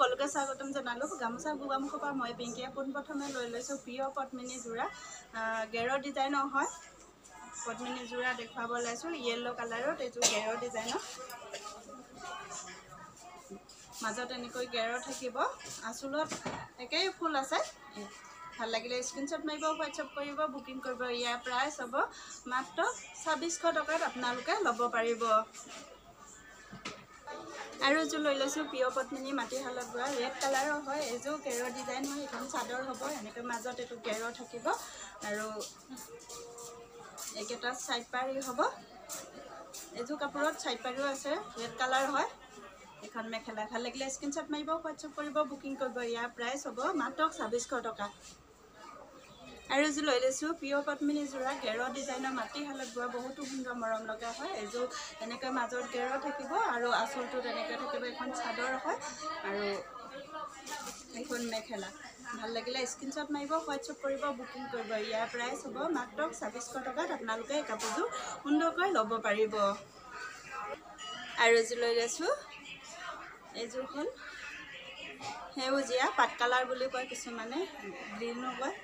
সকলোকে স্বাগতম জনালোঁ। গামোচা গোগামুখৰ পৰা মই পিংকিয়ে পোনপ্ৰথমে লৈ লৈছোঁ প্ৰিয় পদ্মিনী যোৰা। গেৰৰ ডিজাইনৰ হয়। পদ্মিনী যোৰা দেখুৱাব ওলাইছোঁ। য়েল্ল' কালাৰত এইটো গেৰৰ ডিজাইনৰ। মাজত এনেকৈ গেৰৰ থাকিব। আঁচলত একেই ফুল আছে। ভাল লাগিলে স্ক্ৰীনশ্বট মাৰিব, হোৱাটছআপ কৰিব, বুকিং কৰিব। ইয়াৰ প্ৰাইচ হ'ব মাত্ৰ 2600 টকাত আপোনালোকে ল'ব পাৰিব। আৰু এযোৰ লৈ লৈছোঁ প্ৰিয় পদ্মিনী মাটিশালত বোৱা ৰেড কালাৰৰ হয়। এইযোৰ গেৰৰ ডিজাইন হয়। এইখন চাদৰ হ'ব। এনেকৈ মাজত এইটো গেৰৰ থাকিব আৰু এইকেইটা ছাইড পাৰি হ'ব। এইযোৰ কাপোৰত ছাইড পাৰিও আছে। ৰেড কালাৰ হয়। এখন মেখেলা। ভাল লাগিলে স্ক্ৰীনশ্বট মাৰিব, হোৱাটছআপ কৰিব, বুকিং কৰিব। ইয়াৰ প্ৰাইচ হ'ব মাত্ৰ 2600 টকা। আৰু এযোৰ লৈ লৈছোঁ প্ৰিয় পদ্মিনী যোৰা গেৰৰ ডিজাইনৰ মাটিশালত বোৱা বহুতো সুন্দৰ মৰম লগা হয়। এইযোৰ এনেকৈ মাজত গেৰৰ থাকিব আৰু আঁচলটোত এনেকৈ থাকিব। এখন চাদৰ হয় আৰু এখন মেখেলা। ভাল লাগিলে স্ক্ৰীনশ্বট মাৰিব, হোৱাটছআপ কৰিব, বুকিং কৰিব। ইয়াৰ প্ৰাইচ হ'ব মাত্ৰ 2600 টকাত আপোনালোকে এই কাপোৰযোৰ সুন্দৰকৈ ল'ব পাৰিব। আৰু এযোৰ লৈ লৈছোঁ। এইযোৰ হ'ল সেউজীয়া পাট কালাৰ বুলি কয় কিছুমানে, গ্ৰীণো কয়,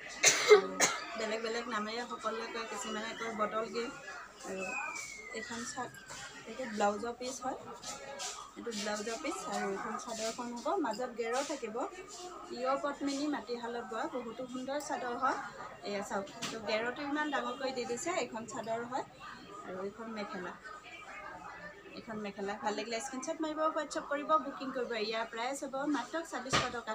বেলেগ বেলেগ নামেৰে সকলোৱে কয়। কিছুমানে কয় বটল গ্ৰীণ। আৰু এইখন এইটো ব্লাউজৰ পিচ হয়। এইটো ব্লাউজৰ পিচ আৰু এইখন চাদৰখন হ'ব। মাজত গেৰৰ থাকিব। প্ৰিয় পদ্মিনী মাটিশালত বোৱা বহুতো সুন্দৰ চাদৰ হয়। এয়া চাওক, তো গেৰটো ইমান ডাঙৰকৈ দি দিছে। এইখন চাদৰ হয় আৰু এইখন মেখেলা। এইখন মেখেলা। ভাল লাগিলে স্ক্ৰীনশ্বট মাৰিব, হোৱাটছআপ কৰিব, বুকিং কৰিব। ইয়াৰ প্ৰাইচ হ'ব মাত্ৰ 2600 টকা।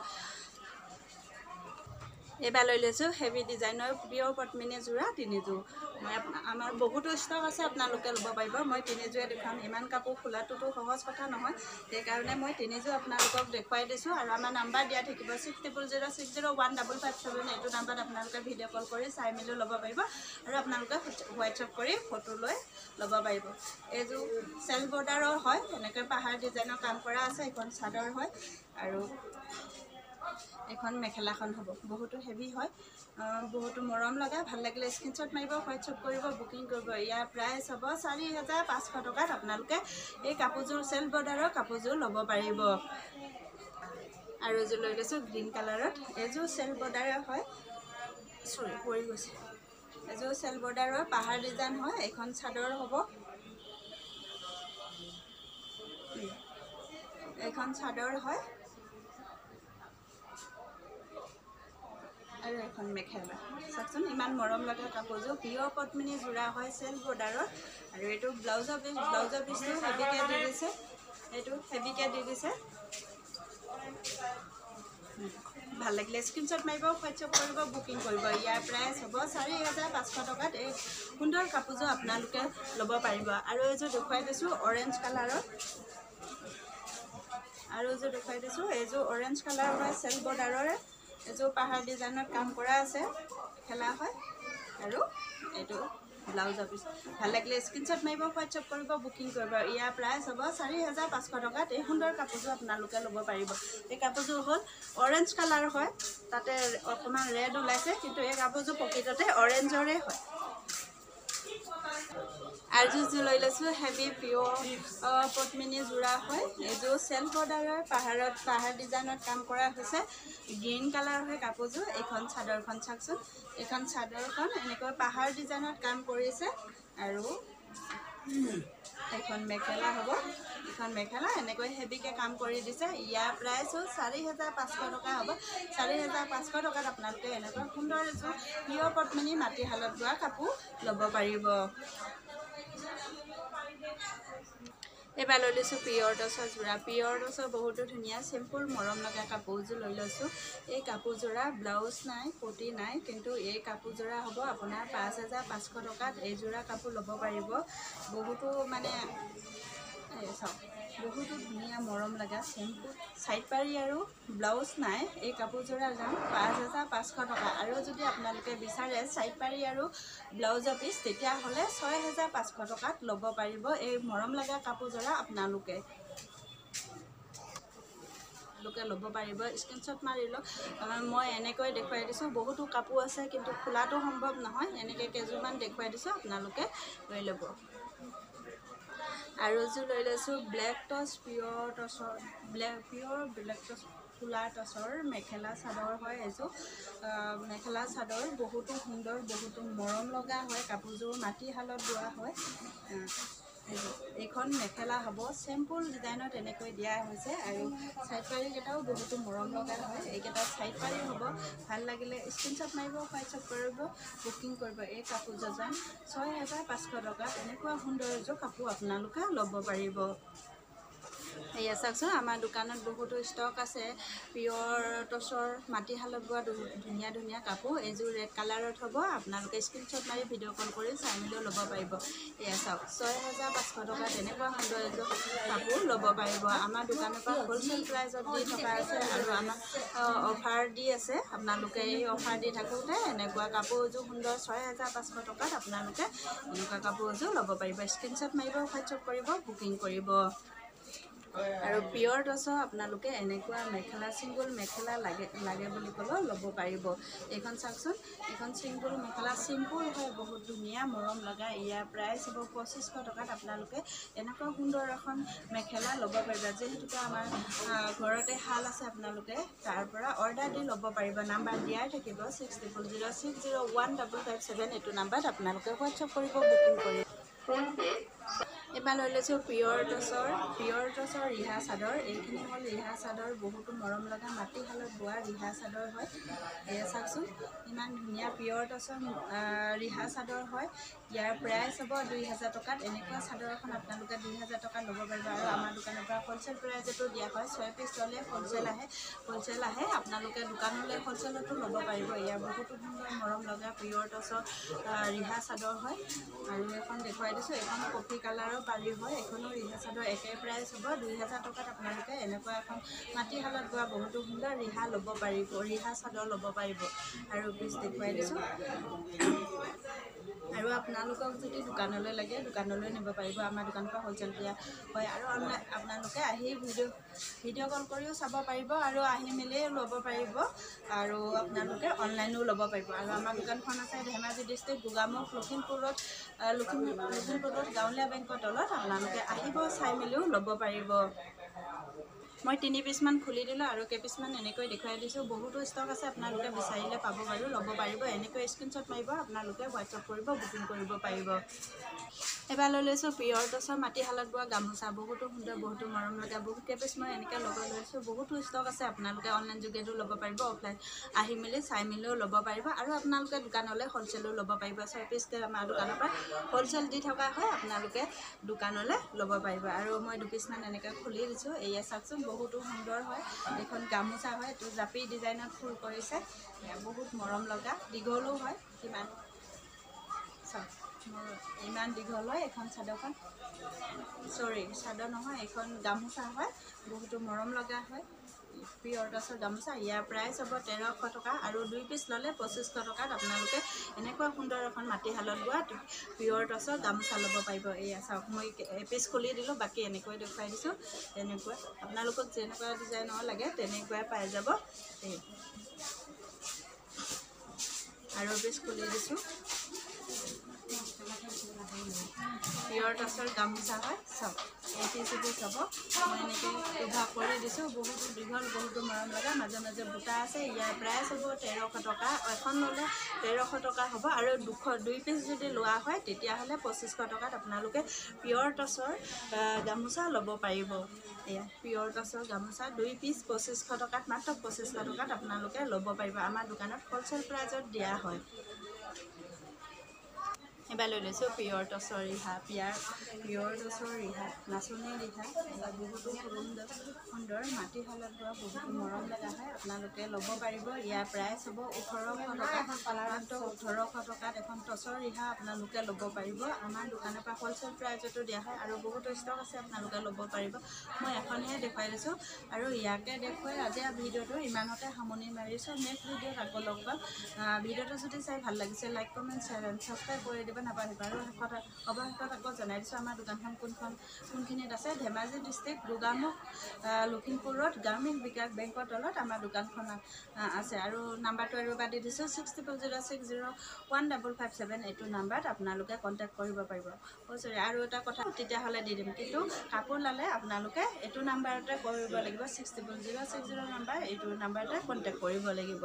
এইবাৰ লৈ লৈছোঁ হেভি ডিজাইনৰ প্ৰিয় পদ্মিনী যোৰা তিনিযোৰ। আমাৰ বহুতো ষ্টক আছে, আপোনালোকে ল'ব পাৰিব। মই তিনিযোৰে দেখুৱাম। ইমান কাপোৰ খোলাটোতো সহজ কথা নহয়। সেইকাৰণে মই তিনিযোৰ আপোনালোকক দেখুৱাই দিছোঁ। আৰু আমাৰ নাম্বাৰ দিয়া থাকিব 6006015557। এইটো নাম্বাৰত আপোনালোকে ভিডিঅ' কল কৰি চাই মেলি ল'ব পাৰিব আৰু আপোনালোকে হোৱাটছআপ কৰি ফটো লৈ ল'ব পাৰিব। এইযোৰ চেল্ফ বৰ্ডাৰৰ হয়। এনেকৈ পাহাৰ ডিজাইনৰ কাম কৰা আছে। এইখন চাদৰ হয় আৰু এখন মেখেলাখন হ'ব। বহুতো হেভি হয়, বহুতো মৰম লগা। ভাল লাগিলে স্ক্ৰীনশ্বট মাৰিব, হোৱাটছআপ কৰিব, বুকিং কৰিব। ইয়াৰ প্ৰাইচ হ'ব 4500 টকাত আপোনালোকে এই কাপোৰযোৰ চেল্ফ বৰ্ডাৰৰ কাপোৰযোৰ ল'ব পাৰিব। আৰু এযোৰ লৈ লৈছোঁ গ্ৰীণ কালাৰত। এইযোৰ চেল্ফ বৰ্ডাৰৰ হয়। পৰি গৈছে। এযোৰ চেল্ফ বৰ্ডাৰৰ পাহাৰ ডিজাইন হয়। এইখন চাদৰ হ'ব। এইখন চাদৰ হয় আৰু এখন মেখেলা। চাওকচোন ইমান মৰম লগা কাপোৰযোৰ। প্ৰিয় পদ্মিনী যোৰা হয় চেল্ফ বৰ্ডাৰৰ। আৰু এইটো ব্লাউজৰ পিচটো হেভিকৈ দি দিছে। এইটো হেভিকৈ দি দিছে। ভাল লাগিলে স্ক্ৰীনশ্বট মাৰিব, হোৱাটছআপ কৰিব, বুকিং কৰিব। ইয়াৰ প্ৰাইচ হ'ব 4500 টকাত এই সুন্দৰ কাপোৰযোৰ আপোনালোকে ল'ব পাৰিব। আৰু এইযোৰ দেখুৱাই দিছোঁ অৰেঞ্জ কালাৰৰ। আৰু এযোৰ দেখুৱাই দিছোঁ। এইযোৰ অৰেঞ্জ কালাৰ হয়, চেল্ফ বৰ্ডাৰৰে। এইযোৰ পাহাৰ ডিজাইনত কাম কৰা আছে। মেখেলা হয় আৰু এইটো ব্লাউজৰ পিচ। ভাল লাগিলে স্ক্ৰীনশ্বট মাৰিব, হোৱাটছআপ কৰিব, বুকিং কৰিব। ইয়াৰ প্ৰাইচ হ'ব 4500 টকাত এই সুন্দৰ কাপোৰযোৰ আপোনালোকে ল'ব পাৰিব। এই কাপোৰযোৰ হ'ল অৰেঞ্জ কালাৰ হয়। তাতে অকণমান ৰেড ওলাইছে, কিন্তু এই কাপোৰযোৰ প্ৰকৃততে অৰেঞ্জৰে হয়। আৰু এযোৰ লৈ লৈছোঁ হেভি প্ৰিয় পদ্মিনী যোৰা হয়। এইযোৰ চেল্ফ বৰ্ডাৰৰ পাহাৰ ডিজাইনত কাম কৰা হৈছে। গ্ৰীণ কালাৰ হয় কাপোৰযোৰ। এইখন চাদৰখন চাওকচোন। এইখন চাদৰখন এনেকৈ পাহাৰ ডিজাইনত কাম কৰিছে আৰু এইখন মেখেলা হ'ব। এইখন মেখেলা এনেকৈ হেভিকৈ কাম কৰি দিছে। ইয়াৰ প্ৰাইচ হ'ল 4500 টকা হ'ব। 4500 টকাত আপোনালোকে এনেকুৱা সুন্দৰ এযোৰ প্ৰিয় পদ্মিনী মাটিশালত বোৱা কাপোৰ ল'ব পাৰিব। এইবাৰ লৈ লৈছোঁ পিয়ৰ টচৰ যোৰা। পিয়ৰ টচৰ বহুতো ধুনীয়া চিম্পুল মৰম লগা কাপোৰযোৰ লৈ লৈছোঁ। এই কাপোৰযোৰা ব্লাউজ নাই, পটি নাই, কিন্তু এই কাপোৰযোৰা হ'ব আপোনাৰ 5500 টকাত এইযোৰা কাপোৰ ল'ব পাৰিব। বহুতো মানে চাওক, বহুতো ধুনীয়া মৰম লগা চিম্পুল ছাইড পাৰি আৰু ব্লাউজ নাই। এই কাপোৰযোৰাৰ দাম 5500 টকা। আৰু যদি আপোনালোকে বিচাৰে ছাইড পাৰি আৰু ব্লাউজৰ পিচ, তেতিয়াহ'লে 6500 টকাত ল'ব পাৰিব এই মৰম লগা কাপোৰযোৰা আপোনালোকে ল'ব পাৰিব। স্ক্ৰীনশ্বট মাৰি লওক। মই এনেকৈ দেখুৱাই দিছোঁ। বহুতো কাপোৰ আছে, কিন্তু খোলাটো সম্ভৱ নহয়। এনেকৈ কেইযোৰমান দেখুৱাই দিছোঁ, আপোনালোকে লৈ ল'ব। আৰু এযোৰ লৈ লৈছোঁ ব্লেক টচ পিয়ৰ টচৰ ব্লেক টচ ফুলাৰ টচৰ মেখেলা চাদৰ হয় এযোৰ মেখেলা চাদৰ বহুতো সুন্দৰ বহুতো মৰম লগা হয় কাপোৰযোৰ মাটিশালত বোৱা হয় এইখন মেখেলা হ'ব চিম্পুল ডিজাইনত এনেকৈ দিয়া হৈছে আৰু ছাইড পাৰিকেইটাও বহুতো মৰম লগা হয় এইকেইটা ছাইড পাৰি হ'ব ভাল লাগিলে স্ক্ৰীনশ্বট মাৰিব হোৱাটছআপ কৰিব বুকিং কৰিব এই কাপোৰযোৰ 6,500 টকাত এনেকুৱা সুন্দৰ এযোৰ কাপোৰ আপোনালোকে ল'ব পাৰিব এয়া চাওকচোন আমাৰ দোকানত বহুতো ষ্টক আছে পিয়ৰ টচৰ মাটিশালত বোৱা ধুনীয়া ধুনীয়া কাপোৰ এইযোৰ ৰেড কালাৰত হ'ব আপোনালোকে স্ক্ৰীনশ্বট মাৰি ভিডিঅ' কল কৰি চাই মেলিও ল'ব পাৰিব এয়া চাওক 6,500 টকা তেনেকুৱা সুন্দৰ এযোৰ কাপোৰ ল'ব পাৰিব আমাৰ দোকানৰ পৰা হ'লচেল প্ৰাইজত দি থকা আছে আৰু আমাক অফাৰ দি আছে আপোনালোকে এই অফাৰ দি থাকোঁতে এনেকুৱা কাপোৰ এযোৰ সুন্দৰ 6,500 টকাত আপোনালোকে এনেকুৱা কাপোৰ এযোৰ ল'ব পাৰিব স্ক্ৰীনশ্বট মাৰিব হোৱাটছআপ কৰিব বুকিং কৰিব আৰু পিয়ৰ টচৰ আপোনালোকে এনেকুৱা মেখেলা চিংগুল মেখেলা লাগে বুলি ক'লেও ল'ব পাৰিব এইখন চাওকচোন এইখন চিংগুল মেখেলা চিম্পুল হয় বহুত ধুনীয়া মৰম লগা ইয়াৰ প্ৰাইচ হ'ব 2,500 টকাত আপোনালোকে এনেকুৱা সুন্দৰ এখন মেখেলা ল'ব পাৰিব যিহেতুকে আমাৰ ঘৰতে শাল আছে আপোনালোকে তাৰ পৰা অৰ্ডাৰ দি ল'ব পাৰিব নাম্বাৰ দিয়াই থাকিব 6006015557 এইটো নাম্বাৰত আপোনালোকে হোৱাটছআপ কৰিব বুকিং কৰিব এবাৰ লৈ লৈছোঁ পিয়ৰ টচৰ ৰিহা চাদৰ এইখিনি হ'ল ৰিহা চাদৰ বহুতো মৰম লগা মাটিশালত বোৱা ৰিহা চাদৰ হয় এয়া চাওকচোন ইমান ধুনীয়া পিয়ৰ টচৰ ৰিহা চাদৰ হয় ইয়াৰ প্ৰাইচ হ'ব 2,000 টকাত এনেকুৱা চাদৰ এখন আপোনালোকে 2,000 টকাত ল'ব পাৰিব আৰু আমাৰ দোকানৰ পৰা হ'লচেল প্ৰাইজতো দিয়া হয় 6 পিচ ল'লে হ'লচেল আহে আপোনালোকে দোকানলৈ হ'লচেলতো ল'ব পাৰিব ইয়াৰ বহুতো সুন্দৰ মৰম লগা পিয়ৰ টচৰ ৰিহা চাদৰ হয় আৰু এখন দেখুৱাই দিছোঁ এখন কফি কালাৰৰ পাৰি হয় এখনো ৰিহা চাদৰ একে প্ৰাইচ হ'ব 2,000 টকাত আপোনালোকে এনেকুৱা এখন মাটিশালত বোৱা বহুতো সুন্দৰ ৰিহা ল'ব পাৰিব ৰিহা চাদৰ ল'ব পাৰিব আৰু পিছ দেখুৱাই দিছোঁ আৰু আপোনালোকক যদি দোকানলৈ লাগে দোকানলৈ নিব পাৰিব আমাৰ দোকানৰ পৰা হ'লচেল দিয়া হয় আৰু আপোনালোকে আহি ভিডিঅ' কল কৰিও চাব পাৰিব আৰু আহি মেলিও ল'ব পাৰিব আৰু আপোনালোকে অনলাইনো ল'ব পাৰিব আৰু আমাৰ দোকানখন আছে ধেমাজি ডিষ্ট্ৰিক্ট গোগামুখ লখিমপুৰত গাঁৱলীয়া বেংকৰ তলত আপোনালোকে আহিব চাই মেলিও ল'ব পাৰিব মই 3 পিচমান খুলি দিলোঁ আৰু কেইপিচমান এনেকৈ দেখুৱাই দিছোঁ বহুতো ষ্টক আছে আপোনালোকে বিচাৰিলে পাব বাৰু ল'ব পাৰিব এনেকৈ স্ক্ৰীনশ্বট মাৰিব আপোনালোকে হোৱাটছআপ কৰিব বুকিং কৰিব পাৰিব এবাৰ লৈ লৈছোঁ পিয়ৰ টচৰ মাটিশালত বোৱা গামোচা বহুতো সুন্দৰ বহুতো মৰম লগা বহুত কেইপিচ মই এনেকৈ ল'ব লৈছোঁ বহুতো ষ্টক আছে আপোনালোকে অনলাইন যোগেদিও ল'ব পাৰিব অফলাইন আহি মেলি চাই মেলিও ল'ব পাৰিব আৰু আপোনালোকে দোকানলৈ হ'লচেলো ল'ব পাৰিব 6 পিচকৈ আমাৰ দোকানৰ পৰা হ'লচেল দি থকা হয় আপোনালোকে দোকানলৈ ল'ব পাৰিব আৰু মই 2 পিচমান এনেকৈ খুলি দিছোঁ এয়া চাওকচোন বহুতো সুন্দৰ হয় এইখন গামোচা হয় এইটো জাপি ডিজাইনত ফুল কৰিছে বহুত মৰম লগা দীঘলো হয় কিমান চাওক ইমান দীঘল হয় এইখন চাদৰখন চাদৰ নহয় এইখন গামোচা হয় বহুতো মৰম লগা হয় পিয়ৰ টচৰ গামোচা ইয়াৰ প্ৰাইচ হ'ব 1,300 টকা আৰু 2 পিচ ল'লে 2,500 টকাত আপোনালোকে এনেকুৱা সুন্দৰ এখন মাটিশালত বোৱা পিয়ৰ টচৰ গামোচা ল'ব পাৰিব এয়া চাওক মই এপিচ খুলি দিলোঁ বাকী এনেকৈ দেখুৱাই দিছোঁ তেনেকুৱা আপোনালোকক যেনেকুৱা ডিজাইনৰ লাগে তেনেকুৱাই পাই যাব আৰু এপিচ খুলি দিছোঁ পিয়ৰ টচৰ গামোচা হয় চাওক এপিচ হ'ব মই এনেকৈ ব্যৱহাৰ কৰি দিছোঁ বহুতো দীঘল বহুতো মৰম লগা মাজে মাজে বুটা আছে ইয়াৰ প্ৰাইচ হ'ব 1,300 টকা এখন ল'লে 1,300 টকা হ'ব আৰু 2 পিচ যদি লোৱা হয় তেতিয়াহ'লে 2,500 টকাত আপোনালোকে পিয়ৰ টচৰ গামোচা ল'ব পাৰিব এয়া পিয়ৰ টচৰ গামোচা 2 পিচ 2,500 টকাত মাত্ৰ 2,500 টকাত আপোনালোকে ল'ব পাৰিব আমাৰ দোকানত হ'লচেল প্ৰাইজত দিয়া হয় এবাৰ লৈ লৈছোঁ পিয়ৰ টচৰ ৰিহা পিয়ৰ টচৰ ৰিহা নাচনী ৰিহা বহুতো সুন্দৰ মাটিশালত বোৱা বহুতো মৰম লগা হয় আপোনালোকে ল'ব পাৰিব ইয়াৰ প্ৰাইচ হ'ব 1,800 টকা মাত্ৰ 1,800 টকাত এখন টচৰ ৰিহা আপোনালোকে ল'ব পাৰিব আমাৰ দোকানৰ পৰা হ'লচেল প্ৰাইজতো দিয়া হয় আৰু বহুতো ষ্টক আছে আপোনালোকে ল'ব পাৰিব মই এখনহে দেখুৱাই দিছোঁ আৰু ইয়াকে দেখুৱাই আজি ভিডিঅ'টো ইমানতে সামৰণি মাৰিছোঁ নেক্সট ভিডিঅ'ত আকৌ লগ পাম ভিডিঅ'টো যদি চাই ভাল লাগিছে like comment share and subscribe কৰি দিব নাপাহৰিব। আৰু অৱশেষত আকৌ জনাই দিছোঁ আমাৰ দোকানখন কোনখিনিত আছে। ধেমাজি ডিষ্ট্ৰিক্ট গোগামুখ লখিমপুৰ ৰোড গ্ৰামীণ বিকাশ বেংকৰ তলত আমাৰ দোকানখন আছে। আৰু নাম্বাৰটো আৰু এবাৰ দি দিছোঁ 6006015557 এইটো নাম্বাৰত আপোনালোকে কণ্টেক্ট কৰিব পাৰিব। চৰি আৰু এটা কথা তেতিয়াহ'লে দি দিম, কিন্তু কাপোৰ ল'লে আপোনালোকে এইটো নাম্বাৰতে কৰিব লাগিব 600606 নাম্বাৰ, এইটো নাম্বাৰতে কণ্টেক্ট কৰিব লাগিব।